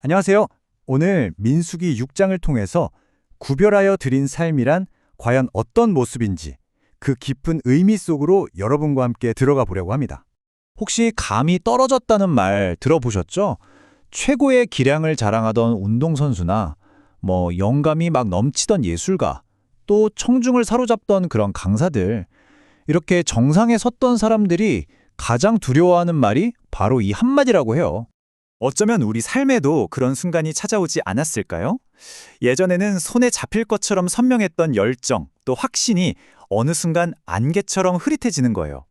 안녕하세요. 오늘 민수기 6장을 통해서 구별하여 드린 삶이란 과연 어떤 모습인지 그 깊은 의미 속으로 여러분과 함께 들어가 보려고 합니다. 혹시 감이 떨어졌다는 말 들어보셨죠? 최고의 기량을 자랑하던 운동선수나 영감이 막 넘치던 예술가, 또 청중을 사로잡던 그런 강사들, 이렇게 정상에 섰던 사람들이 가장 두려워하는 말이 바로 이 한마디라고 해요. 어쩌면 우리 삶에도 그런 순간이 찾아오지 않았을까요? 예전에는 손에 잡힐 것처럼 선명했던 열정, 또 확신이 어느 순간 안개처럼 흐릿해지는 거예요.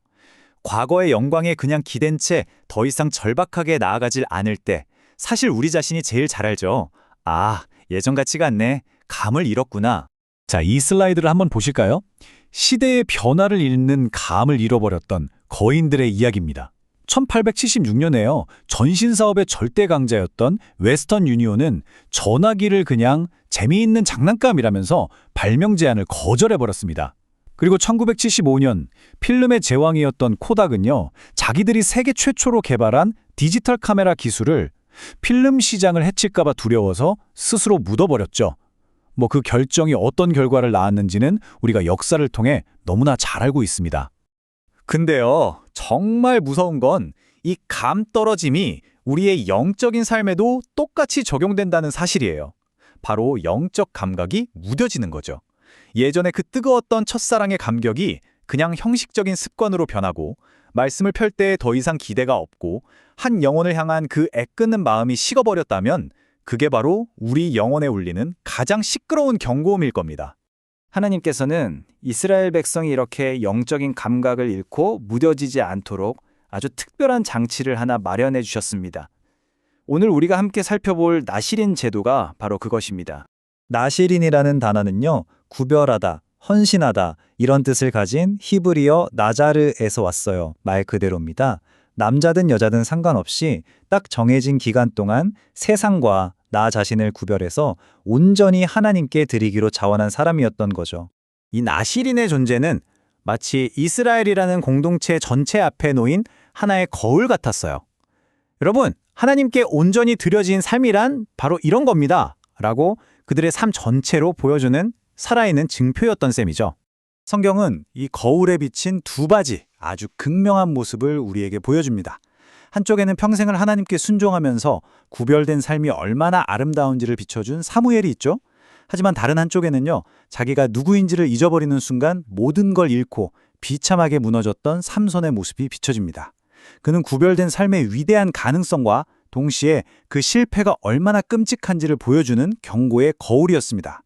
과거의 영광에 그냥 기댄 채 더 이상 절박하게 나아가질 않을 때 사실 우리 자신이 제일 잘 알죠. 아, 예전 같지가 않네. 감을 잃었구나. 자, 이 슬라이드를 한번 보실까요? 시대의 변화를 잇는 감을 잃어버렸던 거인들의 이야기입니다. 1876년에요. 전신사업의 절대 강자였던 웨스턴 유니온은 전화기를 그냥 재미있는 장난감이라면서 발명 제안을 거절해버렸습니다. 그리고 1975년 필름의 제왕이었던 코닥은요, 자기들이 세계 최초로 개발한 디지털 카메라 기술을 필름 시장을 해칠까봐 두려워서 스스로 묻어버렸죠. 그 결정이 어떤 결과를 낳았는지는 우리가 역사를 통해 너무나 잘 알고 있습니다. 근데요, 정말 무서운 건 이 감 떨어짐이 우리의 영적인 삶에도 똑같이 적용된다는 사실이에요. 바로 영적 감각이 무뎌지는 거죠. 예전에 그 뜨거웠던 첫사랑의 감격이 그냥 형식적인 습관으로 변하고 말씀을 펼 때 더 이상 기대가 없고 한 영혼을 향한 그 애끓는 마음이 식어버렸다면 그게 바로 우리 영혼에 울리는 가장 시끄러운 경고음일 겁니다. 하나님께서는 이스라엘 백성이 이렇게 영적인 감각을 잃고 무뎌지지 않도록 아주 특별한 장치를 하나 마련해 주셨습니다. 오늘 우리가 함께 살펴볼 나시린 제도가 바로 그것입니다. 나시린이라는 단어는요, 구별하다, 헌신하다 이런 뜻을 가진 히브리어 나자르에서 왔어요. 말 그대로입니다. 남자든 여자든 상관없이 딱 정해진 기간 동안 세상과 나 자신을 구별해서 온전히 하나님께 드리기로 자원한 사람이었던 거죠. 이 나시린의 존재는 마치 이스라엘이라는 공동체 전체 앞에 놓인 하나의 거울 같았어요. 여러분, 하나님께 온전히 드려진 삶이란 바로 이런 겁니다. 라고 그들의 삶 전체로 보여주는 살아있는 증표였던 셈이죠. 성경은 이 거울에 비친 두 가지 아주 극명한 모습을 우리에게 보여줍니다. 한쪽에는 평생을 하나님께 순종하면서 구별된 삶이 얼마나 아름다운지를 비춰준 사무엘이 있죠. 하지만 다른 한쪽에는요, 자기가 누구인지를 잊어버리는 순간 모든 걸 잃고 비참하게 무너졌던 삼손의 모습이 비춰집니다. 그는 구별된 삶의 위대한 가능성과 동시에 그 실패가 얼마나 끔찍한지를 보여주는 경고의 거울이었습니다.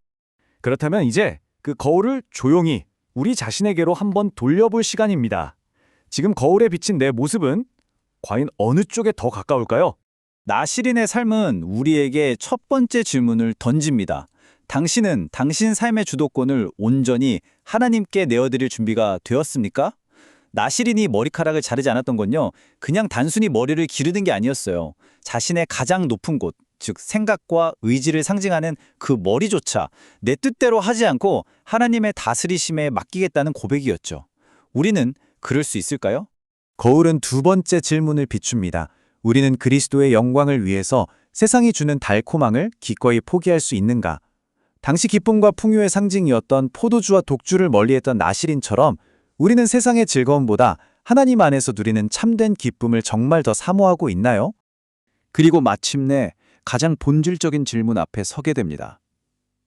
그렇다면 이제 그 거울을 조용히 우리 자신에게로 한번 돌려볼 시간입니다. 지금 거울에 비친 내 모습은 과연 어느 쪽에 더 가까울까요? 나시린의 삶은 우리에게 첫 번째 질문을 던집니다. 당신은 당신 삶의 주도권을 온전히 하나님께 내어드릴 준비가 되었습니까? 나시린이 머리카락을 자르지 않았던 건요, 그냥 단순히 머리를 기르는 게 아니었어요. 자신의 가장 높은 곳, 즉 생각과 의지를 상징하는 그 머리조차 내 뜻대로 하지 않고 하나님의 다스리심에 맡기겠다는 고백이었죠. 우리는 그럴 수 있을까요? 거울은 두 번째 질문을 비춥니다. 우리는 그리스도의 영광을 위해서 세상이 주는 달콤함을 기꺼이 포기할 수 있는가? 당시 기쁨과 풍요의 상징이었던 포도주와 독주를 멀리했던 나시린처럼 우리는 세상의 즐거움보다 하나님 안에서 누리는 참된 기쁨을 정말 더 사모하고 있나요? 그리고 마침내 가장 본질적인 질문 앞에 서게 됩니다.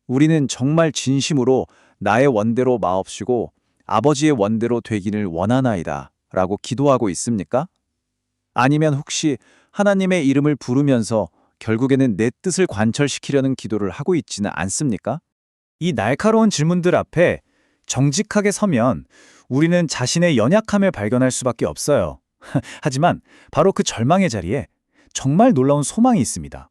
우리는 정말 진심으로 나의 원대로 마옵시고 아버지의 원대로 되기를 원하나이다 라고 기도하고 있습니까? 아니면 혹시 하나님의 이름을 부르면서 결국에는 내 뜻을 관철시키려는 기도를 하고 있지는 않습니까? 이 날카로운 질문들 앞에 정직하게 서면 우리는 자신의 연약함을 발견할 수밖에 없어요. 하지만 바로 그 절망의 자리에 정말 놀라운 소망이 있습니다.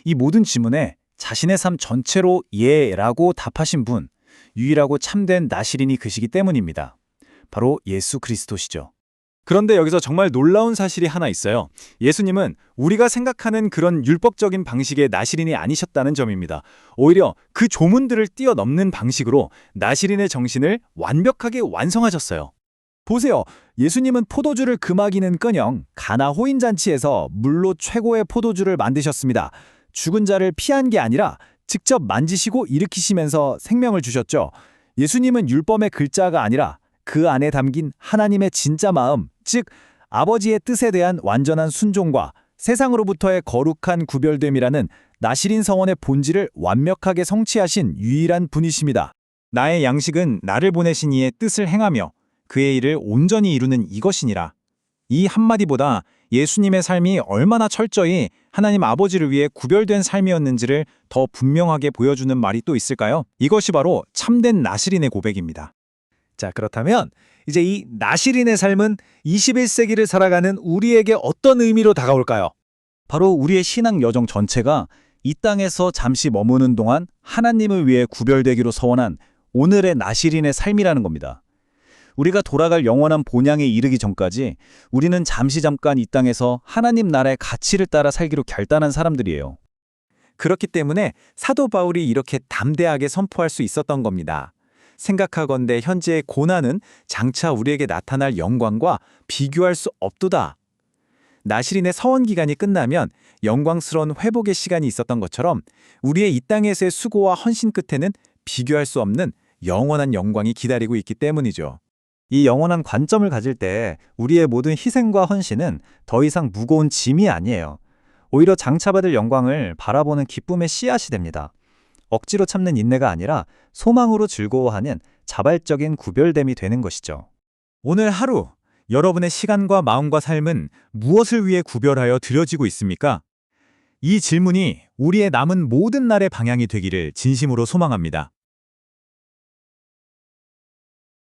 이 모든 질문에 자신의 삶 전체로 예라고 답하신 분, 유일하고 참된 나시린이 그시기 때문입니다. 바로 예수 그리스도시죠. 그런데 여기서 정말 놀라운 사실이 하나 있어요. 예수님은 우리가 생각하는 그런 율법적인 방식의 나시린이 아니셨다는 점입니다. 오히려 그 조문들을 뛰어넘는 방식으로 나시린의 정신을 완벽하게 완성하셨어요. 보세요. 예수님은 포도주를 금하기는커녕 가나 호인잔치에서 물로 최고의 포도주를 만드셨습니다. 죽은 자를 피한 게 아니라 직접 만지시고 일으키시면서 생명을 주셨죠. 예수님은 율법의 글자가 아니라 그 안에 담긴 하나님의 진짜 마음, 즉 아버지의 뜻에 대한 완전한 순종과 세상으로부터의 거룩한 구별됨이라는 나시린 성원의 본질을 완벽하게 성취하신 유일한 분이십니다. 나의 양식은 나를 보내신 이의 뜻을 행하며 그의 일을 온전히 이루는 이것이니라. 이 한마디보다 예수님의 삶이 얼마나 철저히 하나님 아버지를 위해 구별된 삶이었는지를 더 분명하게 보여주는 말이 또 있을까요? 이것이 바로 참된 나시린의 고백입니다. 자, 그렇다면 이제 이 나시린의 삶은 21세기를 살아가는 우리에게 어떤 의미로 다가올까요? 바로 우리의 신앙 여정 전체가 이 땅에서 잠시 머무는 동안 하나님을 위해 구별되기로 서원한 오늘의 나시린의 삶이라는 겁니다. 우리가 돌아갈 영원한 본향에 이르기 전까지 우리는 잠깐 이 땅에서 하나님 나라의 가치를 따라 살기로 결단한 사람들이에요. 그렇기 때문에 사도 바울이 이렇게 담대하게 선포할 수 있었던 겁니다. 생각하건대 현재의 고난은 장차 우리에게 나타날 영광과 비교할 수 없도다. 나시린의 서원 기간이 끝나면 영광스러운 회복의 시간이 있었던 것처럼 우리의 이 땅에서의 수고와 헌신 끝에는 비교할 수 없는 영원한 영광이 기다리고 있기 때문이죠. 이 영원한 관점을 가질 때 우리의 모든 희생과 헌신은 더 이상 무거운 짐이 아니에요. 오히려 장차 받을 영광을 바라보는 기쁨의 씨앗이 됩니다. 억지로 참는 인내가 아니라 소망으로 즐거워하는 자발적인 구별됨이 되는 것이죠. 오늘 하루 여러분의 시간과 마음과 삶은 무엇을 위해 구별하여 드려지고 있습니까? 이 질문이 우리의 남은 모든 날의 방향이 되기를 진심으로 소망합니다.